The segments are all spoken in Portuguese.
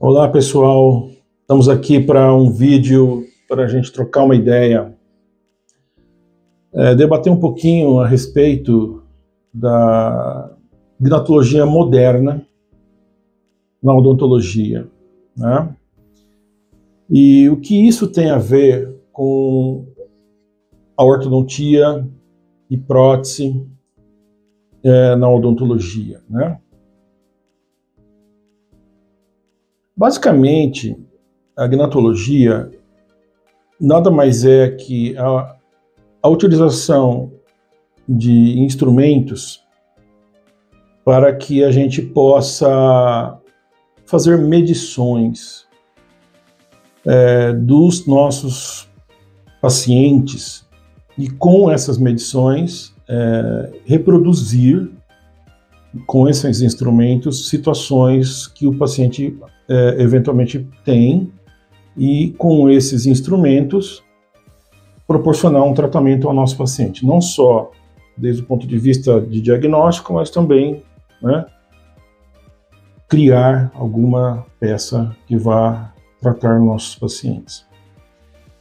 Olá pessoal, estamos aqui para um vídeo para a gente trocar uma ideia, debater um pouquinho a respeito da gnatologia moderna na odontologia, né? E o que isso tem a ver com a ortodontia e prótese na odontologia, né? Basicamente, a gnatologia nada mais é que a utilização de instrumentos para que a gente possa fazer medições dos nossos pacientes e com essas medições reproduzir com esses instrumentos situações que o paciente eventualmente tem e com esses instrumentos proporcionar um tratamento ao nosso paciente, não só desde o ponto de vista de diagnóstico, mas também, né, criar alguma peça que vá tratar nossos pacientes.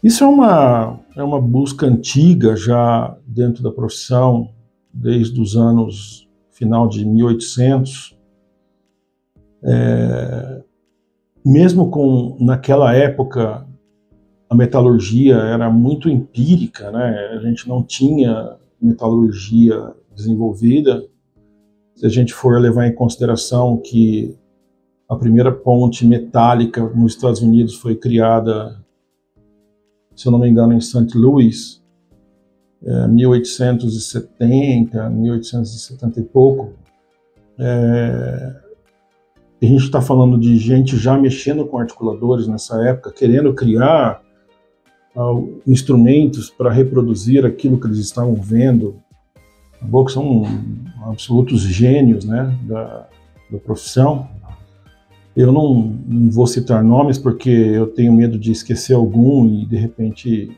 Isso é uma busca antiga já dentro da profissão, desde os anos final de 1800, mesmo naquela época a metalurgia era muito empírica, né? A gente não tinha metalurgia desenvolvida. Se a gente for levar em consideração que a primeira ponte metálica nos Estados Unidos foi criada, se eu não me engano, em St. Louis, 1870, 1870 e pouco, a gente está falando de gente já mexendo com articuladores nessa época, querendo criar instrumentos para reproduzir aquilo que eles estavam vendo. Que são absolutos gênios, né, da profissão. Eu não vou citar nomes porque eu tenho medo de esquecer algum e de repente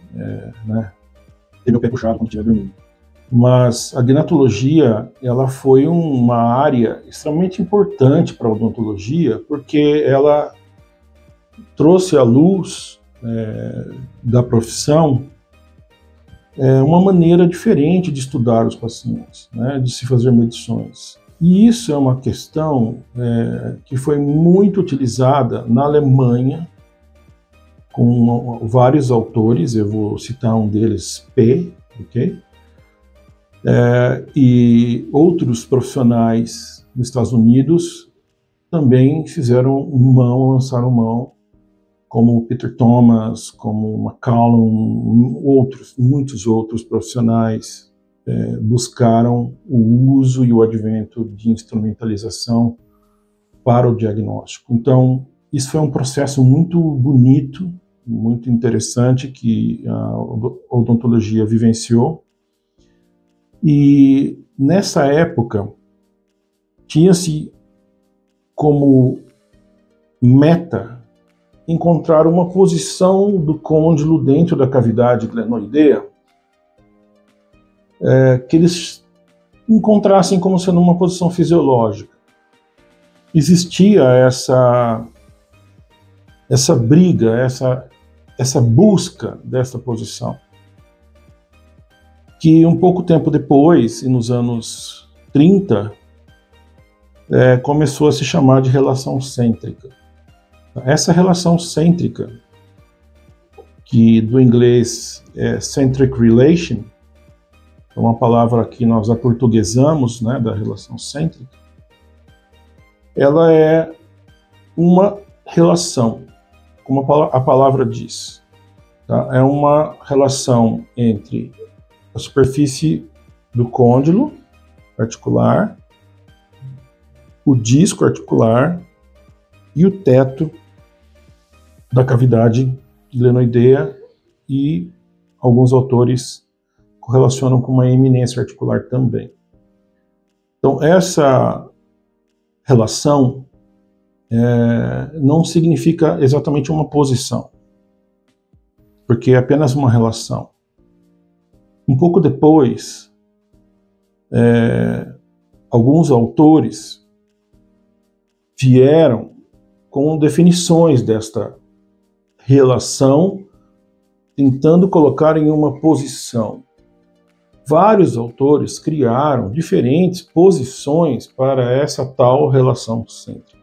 ter meu pé puxado quando estiver dormindo. Mas a gnatologia, ela foi uma área extremamente importante para a odontologia porque ela trouxe à luz da profissão uma maneira diferente de estudar os pacientes, né, de se fazer medições. E isso é uma questão que foi muito utilizada na Alemanha, com vários autores, eu vou citar um deles, P, ok? E outros profissionais dos Estados Unidos também lançaram mão, como Peter Thomas, como McCallum, muitos outros profissionais buscaram o uso e o advento de instrumentalização para o diagnóstico. Então, isso foi um processo muito bonito, muito interessante que a odontologia vivenciou. E nessa época, tinha-se como meta encontrar uma posição do côndilo dentro da cavidade glenoidea que eles encontrassem como sendo uma posição fisiológica. Existia essa briga, essa busca dessa posição, que um pouco tempo depois, nos anos 30, começou a se chamar de relação cêntrica. Essa relação cêntrica, que do inglês é centric relation, é uma palavra que nós aportuguesamos, né, da relação cêntrica, ela é uma relação, como a palavra diz, tá? É uma relação entre a superfície do côndilo articular, o disco articular e o teto da cavidade glenoidea, e alguns autores correlacionam com uma eminência articular também. Então, essa relação não significa exatamente uma posição, porque é apenas uma relação. Um pouco depois, alguns autores vieram com definições desta relação, tentando colocar em uma posição. Vários autores criaram diferentes posições para essa tal relação cêntrica.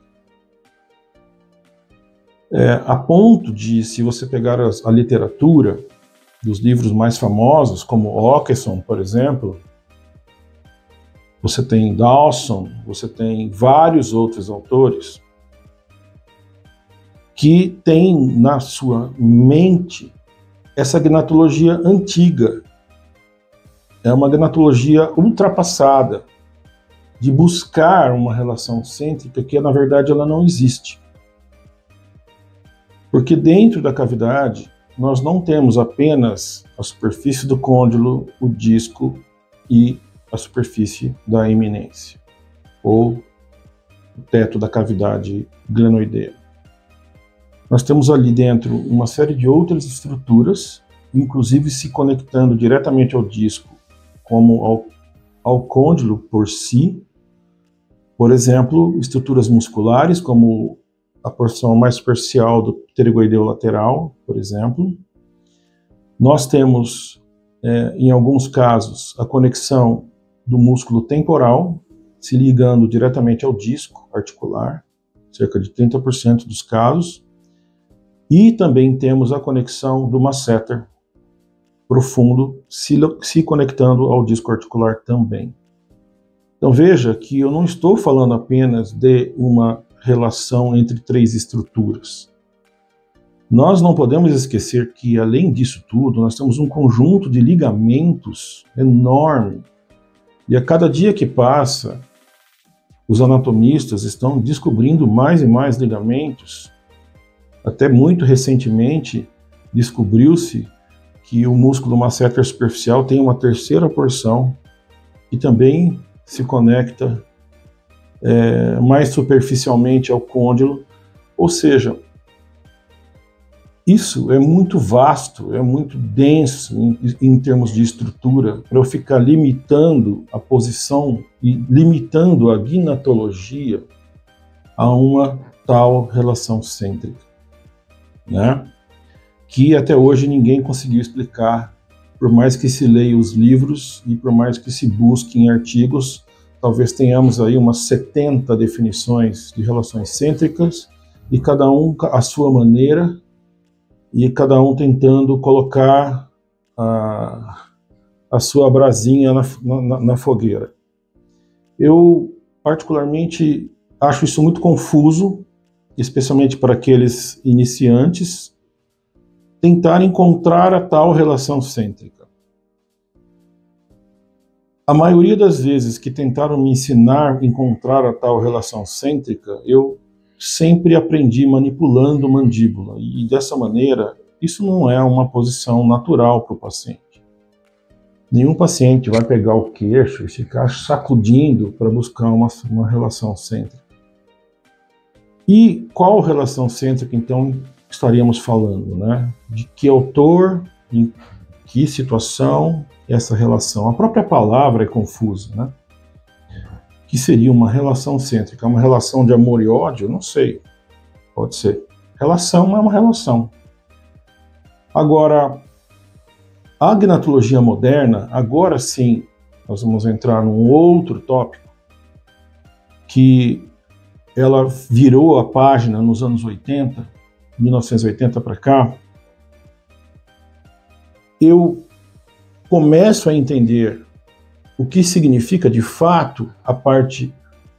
A ponto de, se você pegar a literatura dos livros mais famosos, como Ockerson, por exemplo, você tem Dawson, você tem vários outros autores que têm na sua mente essa gnatologia antiga. É uma gnatologia ultrapassada, de buscar uma relação cêntrica que, na verdade, ela não existe. Porque dentro da cavidade, nós não temos apenas a superfície do côndilo, o disco e a superfície da eminência, ou o teto da cavidade glenoidea. Nós temos ali dentro uma série de outras estruturas, inclusive se conectando diretamente ao disco, como ao côndilo por si. Por exemplo, estruturas musculares, como a porção mais superficial do pterygoideu lateral, por exemplo. Nós temos, em alguns casos, a conexão do músculo temporal, se ligando diretamente ao disco articular, cerca de 30% dos casos. E também temos a conexão do masseter profundo, se conectando ao disco articular também. Então veja que eu não estou falando apenas de uma relação entre três estruturas. Nós não podemos esquecer que, além disso tudo, nós temos um conjunto de ligamentos enorme. E a cada dia que passa, os anatomistas estão descobrindo mais e mais ligamentos. Até muito recentemente, descobriu-se que o músculo masseter superficial tem uma terceira porção que também se conecta mais superficialmente ao côndilo. Ou seja, isso é muito vasto, é muito denso em termos de estrutura, para eu ficar limitando a posição e limitando a gnatologia a uma tal relação cêntrica, né? Que até hoje ninguém conseguiu explicar, por mais que se leia os livros e por mais que se busque em artigos. Talvez tenhamos aí umas 70 definições de relações cêntricas, e cada um à sua maneira, e cada um tentando colocar a sua brasinha na fogueira. Eu, particularmente, acho isso muito confuso, especialmente para aqueles iniciantes, tentar encontrar a tal relação cêntrica. A maioria das vezes que tentaram me ensinar a encontrar a tal relação cêntrica, eu sempre aprendi manipulando mandíbula. E dessa maneira, isso não é uma posição natural para o paciente. Nenhum paciente vai pegar o queixo e ficar sacudindo para buscar uma relação cêntrica. E qual relação cêntrica, então, estaríamos falando, né? De que autor, em que situação essa relação? A própria palavra é confusa, né? Que seria uma relação cêntrica? Uma relação de amor e ódio? Não sei. Pode ser. Relação é uma relação. Agora, a gnatologia moderna, agora sim, nós vamos entrar num outro tópico, que ela virou a página nos anos 80, 1980 para cá. Eu começo a entender o que significa de fato a parte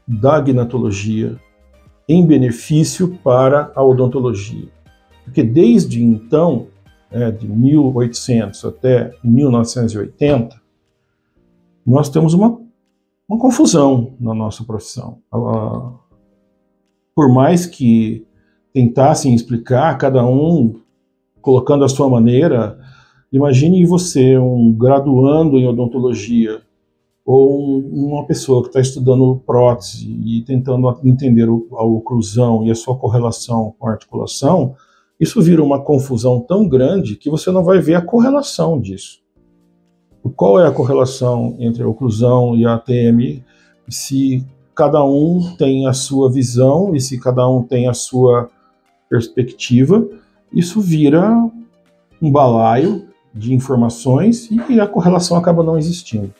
da gnatologia em benefício para a odontologia. Porque desde então, de 1800 até 1980, nós temos uma confusão na nossa profissão. Por mais que tentassem explicar, cada um colocando a sua maneira, imagine você, um graduando em odontologia, ou uma pessoa que está estudando prótese e tentando entender a oclusão e a sua correlação com a articulação, isso vira uma confusão tão grande que você não vai ver a correlação disso. Qual é a correlação entre a oclusão e a ATM? Se cada um tem a sua visão, e se cada um tem a sua perspectiva, isso vira um balaio de informações e a correlação acaba não existindo,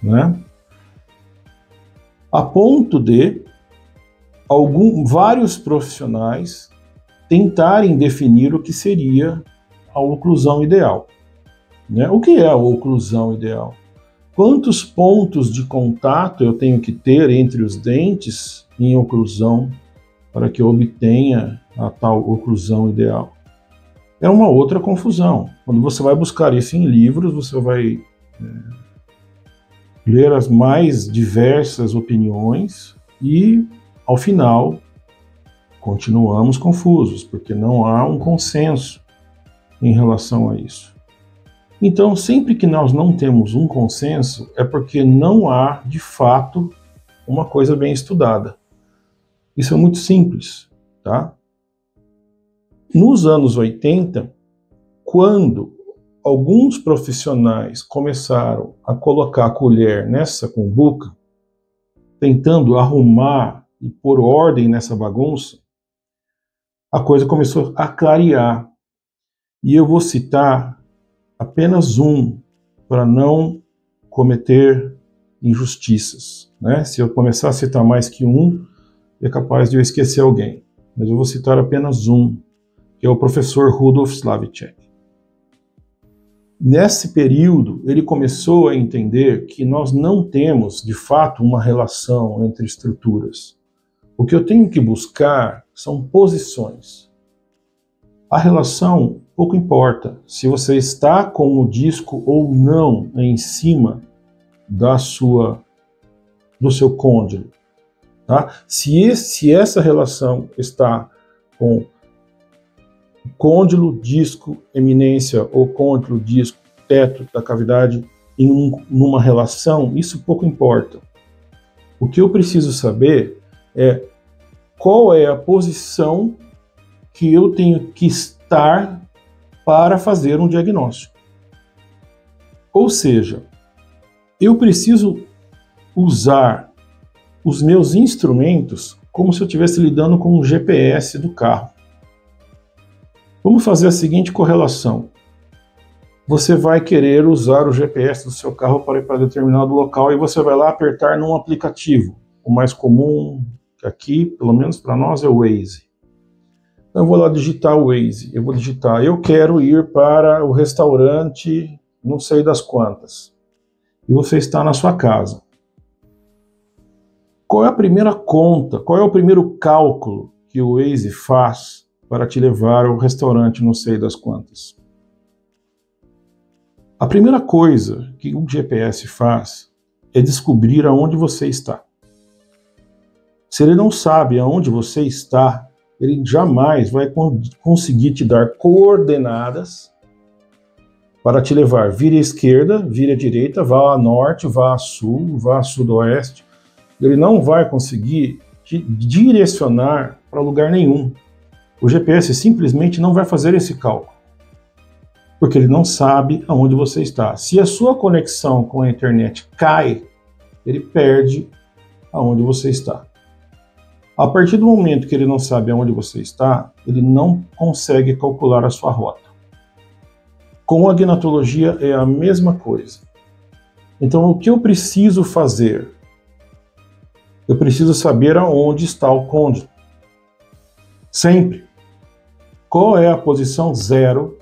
né? A ponto de vários profissionais tentarem definir o que seria a oclusão ideal, né? O que é a oclusão ideal? Quantos pontos de contato eu tenho que ter entre os dentes em oclusão para que eu obtenha a tal oclusão ideal? É uma outra confusão. Quando você vai buscar isso em livros, você vai ler as mais diversas opiniões e, ao final, continuamos confusos, porque não há um consenso em relação a isso. Então, sempre que nós não temos um consenso, é porque não há, de fato, uma coisa bem estudada. Isso é muito simples, tá? Nos anos 80, quando alguns profissionais começaram a colocar a colher nessa cumbuca, tentando arrumar e pôr ordem nessa bagunça, a coisa começou a clarear. E eu vou citar apenas um, para não cometer injustiças, né? Se eu começar a citar mais que um, é capaz de eu esquecer alguém. Mas eu vou citar apenas um, que é o professor Rudolf Slavicek. Nesse período, ele começou a entender que nós não temos, de fato, uma relação entre estruturas. O que eu tenho que buscar são posições. A relação pouco importa se você está com o disco ou não em cima do seu côndilo. Tá? Se essa relação está com côndilo, disco, eminência ou côndilo, disco, teto da cavidade numa relação, isso pouco importa. O que eu preciso saber é qual é a posição que eu tenho que estar para fazer um diagnóstico. Ou seja, eu preciso usar os meus instrumentos como se eu estivesse lidando com um GPS do carro. Vamos fazer a seguinte correlação. Você vai querer usar o GPS do seu carro para ir para determinado local e você vai lá apertar num aplicativo. O mais comum aqui, pelo menos para nós, é o Waze. Então eu vou lá digitar o Waze. Eu vou digitar, eu quero ir para o restaurante não sei das quantas. E você está na sua casa. Qual é a primeira conta, qual é o primeiro cálculo que o Waze faz para te levar ao restaurante não sei das quantas? A primeira coisa que o GPS faz é descobrir aonde você está. Se ele não sabe aonde você está, ele jamais vai conseguir te dar coordenadas para te levar. Vire à esquerda, vire à direita, vá a norte, vá a sul, vá a sudoeste. Ele não vai conseguir te direcionar para lugar nenhum. O GPS simplesmente não vai fazer esse cálculo, porque ele não sabe aonde você está. Se a sua conexão com a internet cai, ele perde aonde você está. A partir do momento que ele não sabe aonde você está, ele não consegue calcular a sua rota. Com a gnatologia é a mesma coisa. Então, o que eu preciso fazer? Eu preciso saber aonde está o côndilo. Sempre. Qual é a posição zero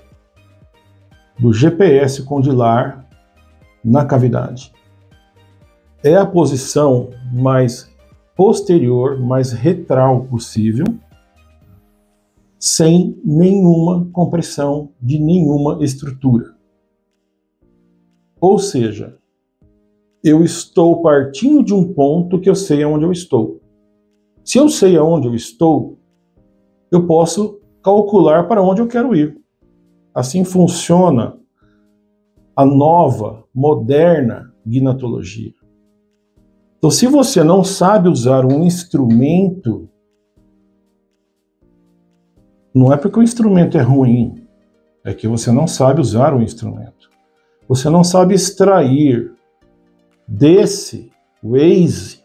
do GPS condilar na cavidade? É a posição mais posterior, mais retral possível, sem nenhuma compressão de nenhuma estrutura. Ou seja, eu estou partindo de um ponto que eu sei aonde eu estou. Se eu sei aonde eu estou, eu posso calcular para onde eu quero ir. Assim funciona a nova, moderna gnatologia. Então, se você não sabe usar um instrumento, não é porque o instrumento é ruim, é que você não sabe usar o instrumento. Você não sabe extrair desse Waze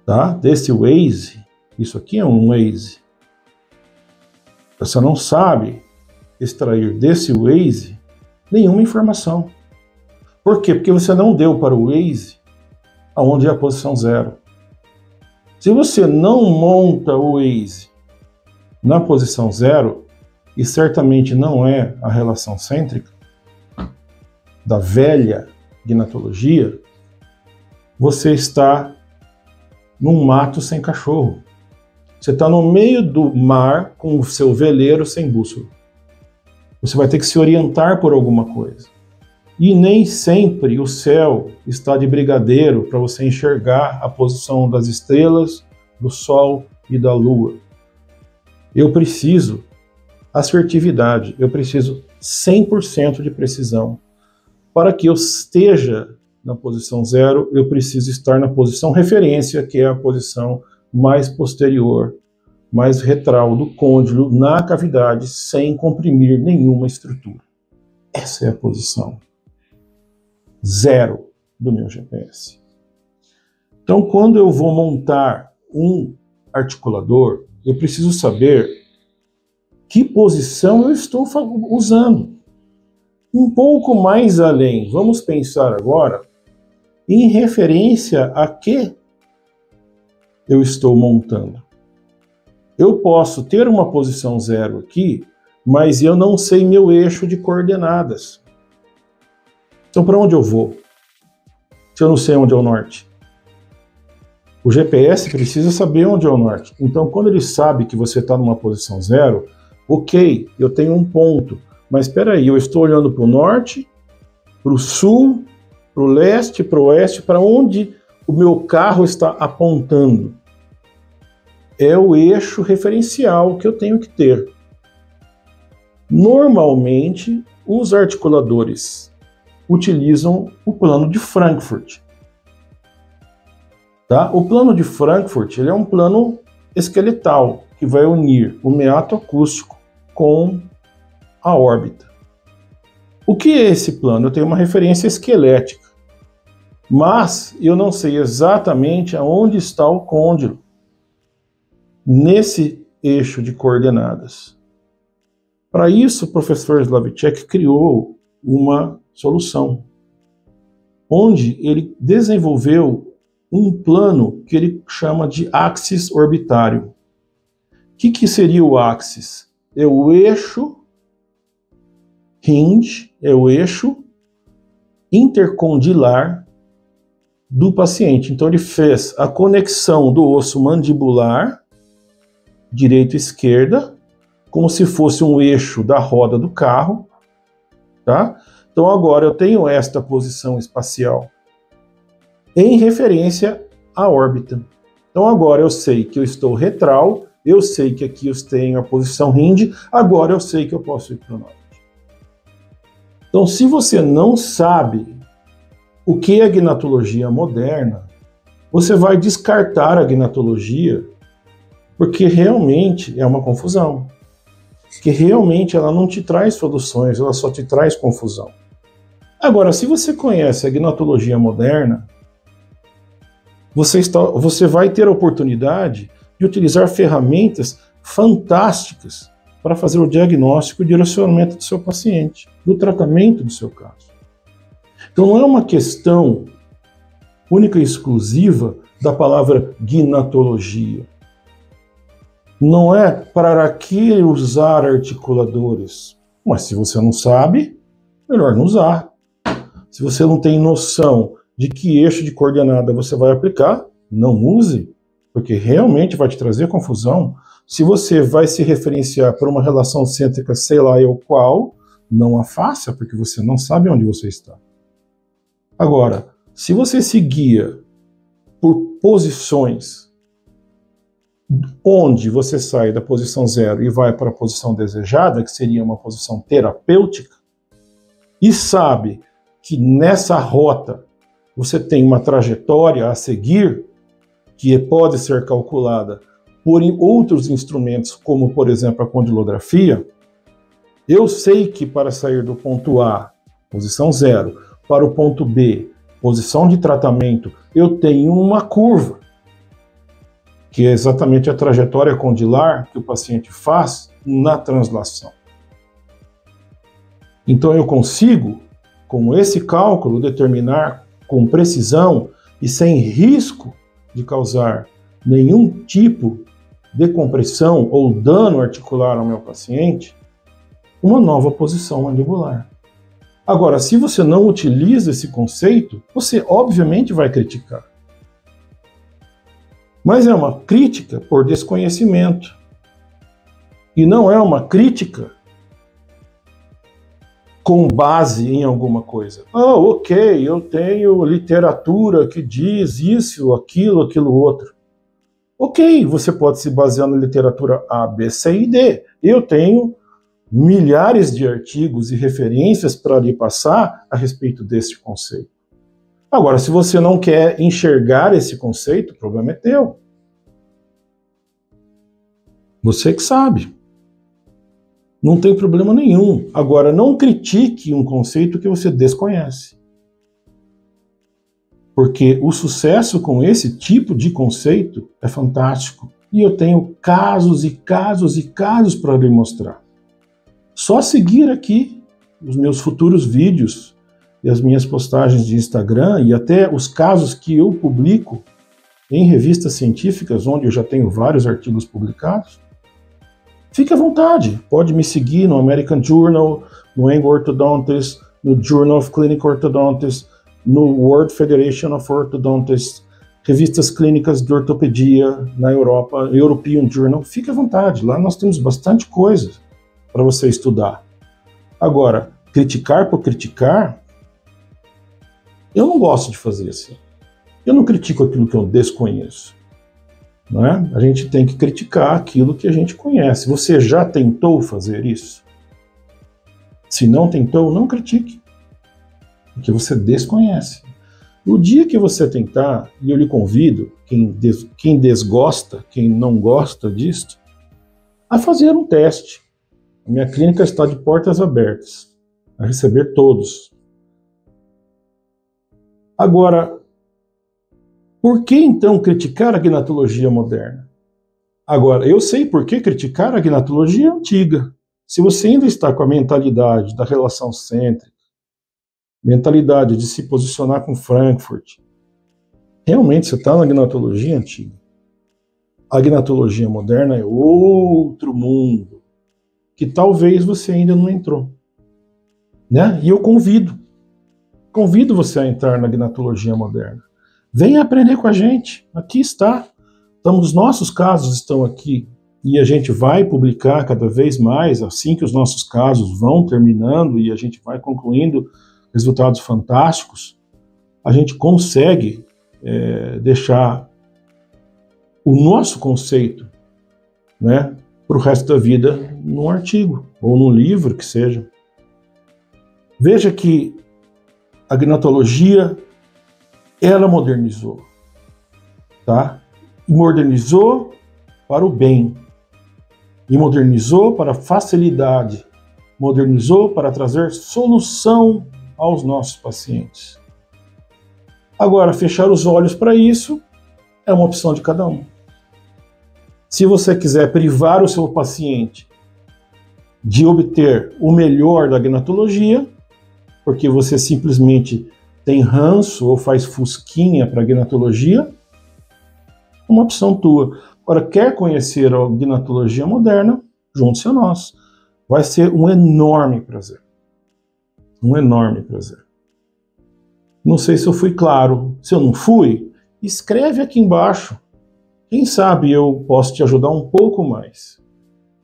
tá? Desse Waze, isso aqui é um Waze. Você não sabe extrair desse Waze nenhuma informação. Por quê? Porque você não deu para o Waze aonde é a posição 0. Se você não monta o Waze na posição 0, e certamente não é a relação cêntrica da velha gnatologia, você está num mato sem cachorro. Você está no meio do mar com o seu veleiro sem bússola. Você vai ter que se orientar por alguma coisa. E nem sempre o céu está de brigadeiro para você enxergar a posição das estrelas, do Sol e da Lua. Eu preciso assertividade, eu preciso 100% de precisão. Para que eu esteja na posição 0, eu preciso estar na posição referência, que é a posição mais posterior, mais retral do côndilo, na cavidade, sem comprimir nenhuma estrutura. Essa é a posição 0 do meu GPS. Então, quando eu vou montar um articulador, eu preciso saber que posição eu estou usando. Um pouco mais além, vamos pensar agora em referência a que eu estou montando. Eu posso ter uma posição 0 aqui, mas eu não sei meu eixo de coordenadas. Então, para onde eu vou? Se eu não sei onde é o norte. O GPS precisa saber onde é o norte. Então, quando ele sabe que você está numa posição 0, ok, eu tenho um ponto. Mas espera aí, eu estou olhando para o norte, para o sul, para o leste, para o oeste, para onde o meu carro está apontando. É o eixo referencial que eu tenho que ter. Normalmente, os articuladores utilizam o plano de Frankfurt. Tá? O plano de Frankfurt ele é um plano esqueletal que vai unir o meato acústico com a órbita. O que é esse plano? Eu tenho uma referência esquelética, mas eu não sei exatamente aonde está o côndilo nesse eixo de coordenadas. Para isso, o professor Slavicek criou uma solução, onde ele desenvolveu um plano que ele chama de axis orbitário. O que seria o axis? É o eixo hinge, é o eixo intercondilar do paciente. Então ele fez a conexão do osso mandibular, direita e esquerda, como se fosse um eixo da roda do carro, tá? Então agora eu tenho esta posição espacial em referência à órbita. Então agora eu sei que eu estou retral, eu sei que aqui eu tenho a posição hinge, agora eu sei que eu posso ir para o norte. Então se você não sabe o que é gnatologia moderna, você vai descartar a gnatologia porque realmente é uma confusão. Que realmente ela não te traz soluções, ela só te traz confusão. Agora, se você conhece a gnatologia moderna, você vai ter a oportunidade de utilizar ferramentas fantásticas para fazer o diagnóstico e direcionamento do seu paciente, do tratamento do seu caso. Então não é uma questão única e exclusiva da palavra gnatologia. Não é para que usar articuladores. Mas se você não sabe, melhor não usar. Se você não tem noção de que eixo de coordenada você vai aplicar, não use, porque realmente vai te trazer confusão. Se você vai se referenciar para uma relação cêntrica, sei lá eu qual, não a faça, porque você não sabe onde você está. Agora, se você se guia por posições onde você sai da posição 0 e vai para a posição desejada, que seria uma posição terapêutica, e sabe que nessa rota você tem uma trajetória a seguir, que pode ser calculada por outros instrumentos, como por exemplo a condilografia, eu sei que para sair do ponto A, posição 0, para o ponto B, posição de tratamento, eu tenho uma curva. que é exatamente a trajetória condilar que o paciente faz na translação. Então eu consigo, com esse cálculo, determinar com precisão e sem risco de causar nenhum tipo de compressão ou dano articular ao meu paciente, uma nova posição mandibular. Agora, se você não utiliza esse conceito, você obviamente vai criticar. Mas é uma crítica por desconhecimento. E não é uma crítica com base em alguma coisa. Ok, eu tenho literatura que diz isso, aquilo outro. Ok, você pode se basear na literatura A, B, C e D. Eu tenho milhares de artigos e referências para lhe passar a respeito desse conceito. Agora, se você não quer enxergar esse conceito, o problema é teu. Você que sabe. Não tem problema nenhum. Agora, não critique um conceito que você desconhece. Porque o sucesso com esse tipo de conceito é fantástico. E eu tenho casos e casos e casos para lhe mostrar. Só seguir aqui os meus futuros vídeos e as minhas postagens de Instagram e até os casos que eu publico em revistas científicas, onde eu já tenho vários artigos publicados. Fique à vontade, pode me seguir no American Journal, no Young Orthodontist, no Journal of Clinical Orthodontics, no World Federation of Orthodontists, revistas clínicas de ortopedia na Europa, European Journal. Fique à vontade, lá nós temos bastante coisa para você estudar. Agora, criticar por criticar, eu não gosto de fazer assim. Eu não critico aquilo que eu desconheço. Não é? A gente tem que criticar aquilo que a gente conhece. Você já tentou fazer isso? Se não tentou, não critique. Porque você desconhece. No dia que você tentar, e eu lhe convido, quem desgosta, quem não gosta disso, a fazer um teste. A minha clínica está de portas abertas, a receber todos. Agora, por que então criticar a gnatologia moderna? Agora, eu sei por que criticar a gnatologia antiga. Se você ainda está com a mentalidade da relação cêntrica, mentalidade de se posicionar com Frankfurt, realmente você está na gnatologia antiga. A gnatologia moderna é outro mundo, que talvez você ainda não entrou. Né? E eu convido você a entrar na gnatologia moderna. Venha aprender com a gente, aqui está. Então, os nossos casos estão aqui e a gente vai publicar cada vez mais, assim que os nossos casos vão terminando e a gente vai concluindo resultados fantásticos, a gente consegue deixar o nosso conceito, né, para o resto da vida num artigo ou num livro que seja. Veja que a gnatologia ela modernizou, tá? E modernizou para o bem, e modernizou para a facilidade, modernizou para trazer solução aos nossos pacientes. Agora, fechar os olhos para isso é uma opção de cada um. Se você quiser privar o seu paciente de obter o melhor da gnatologia, porque você simplesmente tem ranço ou faz fusquinha para a gnatologia, uma opção tua. Agora, quer conhecer a gnatologia moderna? Junte-se a nós. Vai ser um enorme prazer. Um enorme prazer. Não sei se eu fui claro. Se eu não fui, escreve aqui embaixo. Quem sabe eu posso te ajudar um pouco mais.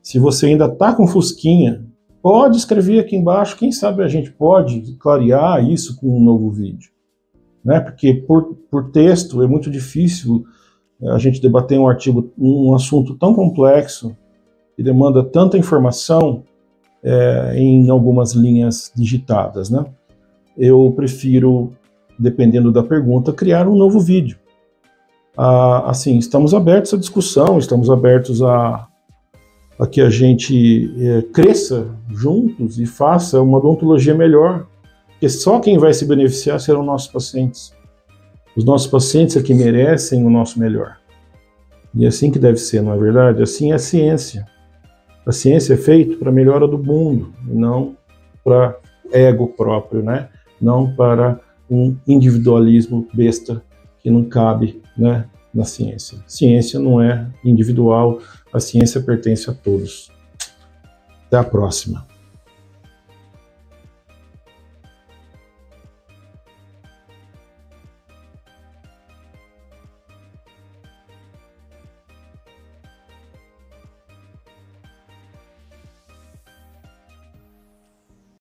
Se você ainda está com fusquinha, pode escrever aqui embaixo. Quem sabe a gente pode clarear isso com um novo vídeo. Né? Porque por texto é muito difícil a gente debater um artigo, um assunto tão complexo que demanda tanta informação em algumas linhas digitadas, né? Eu prefiro, dependendo da pergunta, criar um novo vídeo. Assim, estamos abertos à discussão, estamos abertos a que a gente cresça juntos e faça uma odontologia melhor, porque só quem vai se beneficiar serão nossos pacientes. Os nossos pacientes é que merecem o nosso melhor. E é assim que deve ser, não é verdade? Assim é a ciência. A ciência é feita para a melhora do mundo, e não para ego próprio, né? Não para um individualismo besta que não cabe, né, na ciência. Ciência não é individual, a ciência pertence a todos. Até a próxima.